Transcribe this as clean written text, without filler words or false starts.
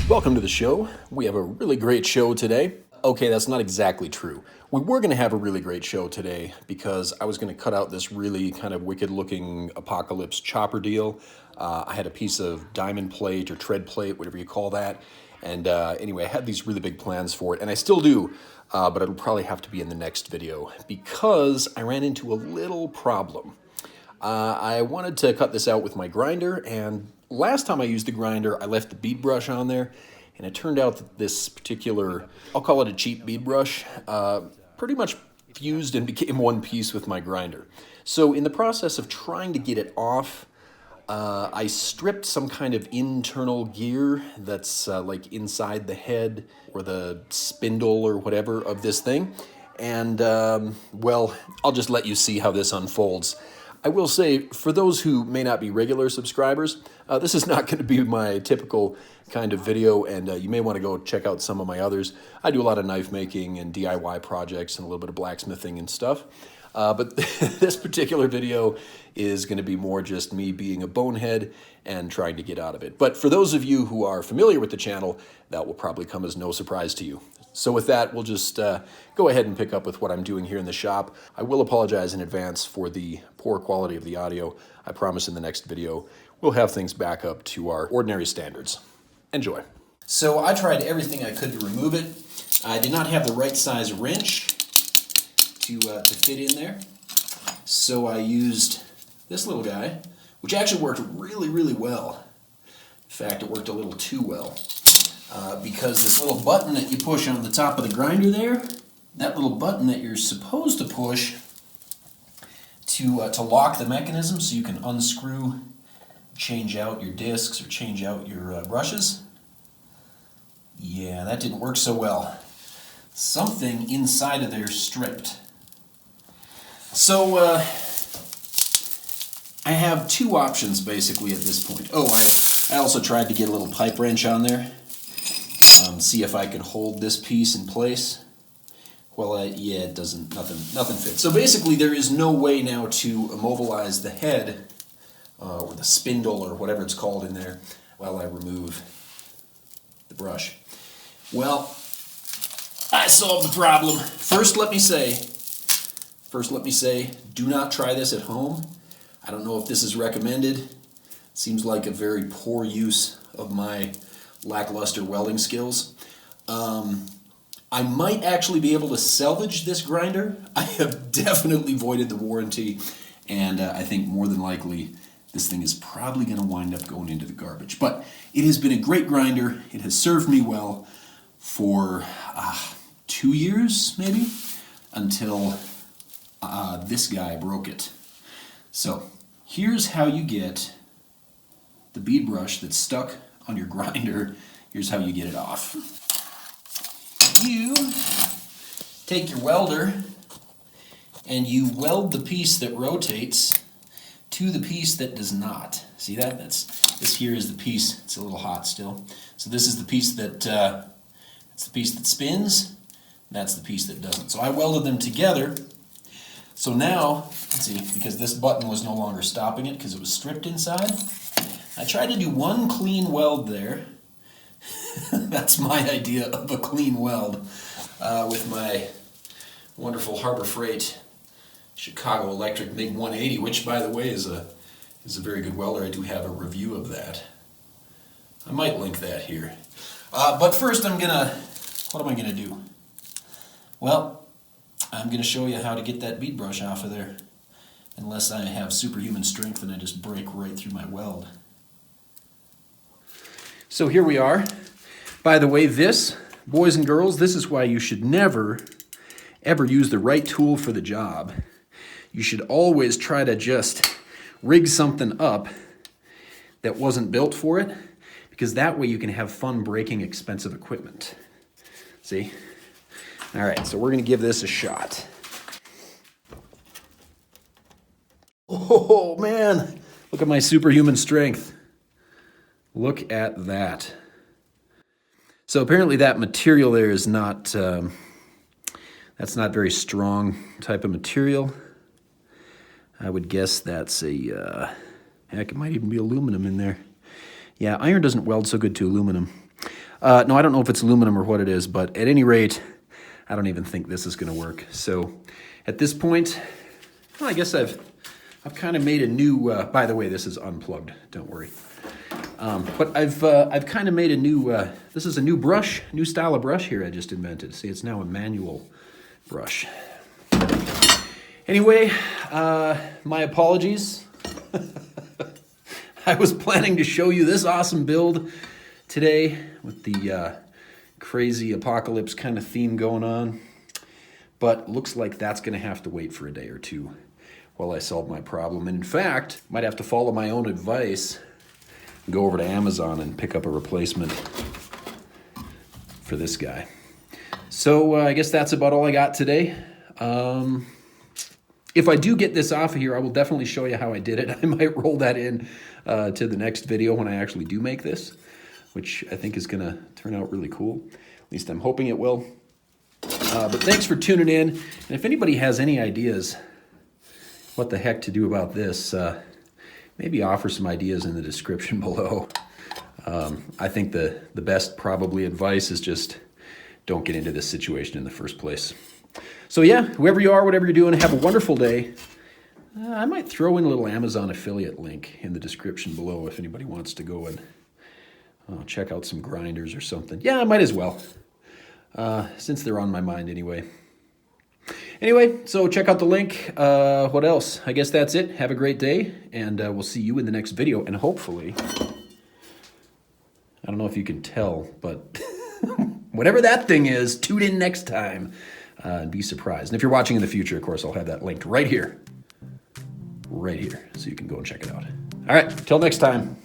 Welcome to the show. We have a really great show today. Okay, that's not exactly true. We were going to have a really great show today because I was going to cut out this really kind of wicked looking apocalypse chopper deal. I had a piece of diamond plate or tread plate, whatever you call that. And anyway, I had these really big plans for it, and I still do, but it'll probably have to be in the next video because I ran into a little problem. I wanted to cut this out with my grinder, and last time I used the grinder, I left the bead brush on there, and it turned out that this particular, I'll call it a cheap bead brush, pretty much fused and became one piece with my grinder. So in the process of trying to get it off, I stripped some kind of internal gear that's like inside the head or the spindle or whatever of this thing. And, well, I'll just let you see how this unfolds. I will say, for those who may not be regular subscribers, this is not going to be my typical kind of video, and you may want to go check out some of my others. I do a lot of knife making and DIY projects and a little bit of blacksmithing and stuff. But this particular video is going to be more just me being a bonehead and trying to get out of it. But for those of you who are familiar with the channel, that will probably come as no surprise to you. So with that, we'll just go ahead and pick up with what I'm doing here in the shop. I will apologize in advance for the poor quality of the audio. I promise in the next video, we'll have things back up to our ordinary standards. Enjoy. So I tried everything I could to remove it. I did not have the right size wrench to fit in there. So I used this little guy, which actually worked really, really well. In fact, it worked a little too well. Because this little button that you push on the top of the grinder there, that little button that you're supposed to push to lock the mechanism so you can unscrew, change out your discs or change out your brushes. Yeah, that didn't work so well. Something inside of there stripped. So I have two options basically at this point. Oh, I also tried to get a little pipe wrench on there. See if I could hold this piece in place. Well, yeah, it doesn't, nothing fits. So basically there is no way now to immobilize the head or the spindle or whatever it's called in there while I remove the brush. Well, I solved the problem. First let me say, do not try this at home. I don't know if this is recommended. It seems like a very poor use of my lackluster welding skills. I might actually be able to salvage this grinder. I have definitely voided the warranty, and I think more than likely this thing is probably going to wind up going into the garbage. But it has been a great grinder. It has served me well for 2 years, maybe, until this guy broke it. So here's how you get the bead brush that's stuck on your grinder. Here's how you get it off. You take your welder and you weld the piece that rotates to the piece that does not. See that? This here is the piece. It's a little hot still. So this is the piece that it's the piece that spins. That's the piece that doesn't. So I welded them together. So now, let's see, because this button was no longer stopping it because it was stripped inside. I tried to do one clean weld there. That's my idea of a clean weld with my wonderful Harbor Freight Chicago Electric MiG 180, which, by the way, is a very good welder. I do have a review of that. I might link that here. But first, what am I gonna do? Well, I'm gonna show you how to get that bead brush off of there, unless I have superhuman strength and I just break right through my weld. So here we are. By the way, this, boys and girls, this is why you should never, ever use the right tool for the job. You should always try to just rig something up that wasn't built for it, because that way you can have fun breaking expensive equipment. See? All right, so we're gonna give this a shot. Oh man, look at my superhuman strength. Look at that. So apparently that material there is not, that's not very strong type of material. I would guess that's a, heck, it might even be aluminum in there. Yeah, iron doesn't weld so good to aluminum. No, I don't know if it's aluminum or what it is, but at any rate, I don't even think this is going to work. So at this point, well, I guess I've kind of made a new, by the way, this is unplugged, don't worry. But I've kind of made a new, this is a new brush, new style of brush here I just invented. See, it's now a manual brush. Anyway, my apologies. I was planning to show you this awesome build today with the crazy apocalypse kind of theme going on, but looks like that's going to have to wait for a day or two while I solve my problem. In fact, might have to follow my own advice, go over to Amazon and pick up a replacement for this guy. So I guess that's about all I got today. If I do get this off of here, I will definitely show you how I did it. I might roll that in to the next video when I actually do make this, which I think is gonna turn out really cool. At least I'm hoping it will. But thanks for tuning in. And if anybody has any ideas what the heck to do about this, maybe offer some ideas in the description below. I think the best probably advice is just don't get into this situation in the first place. So yeah, whoever you are, whatever you're doing, have a wonderful day. I might throw in a little Amazon affiliate link in the description below if anybody wants to go and check out some grinders or something. Yeah, I might as well, since they're on my mind anyway. Anyway, so check out the link. What else? I guess that's it. Have a great day, and we'll see you in the next video. And hopefully, I don't know if you can tell, but whatever that thing is, tune in next time and be surprised. And if you're watching in the future, of course, I'll have that linked right here, so you can go and check it out. All right, till next time.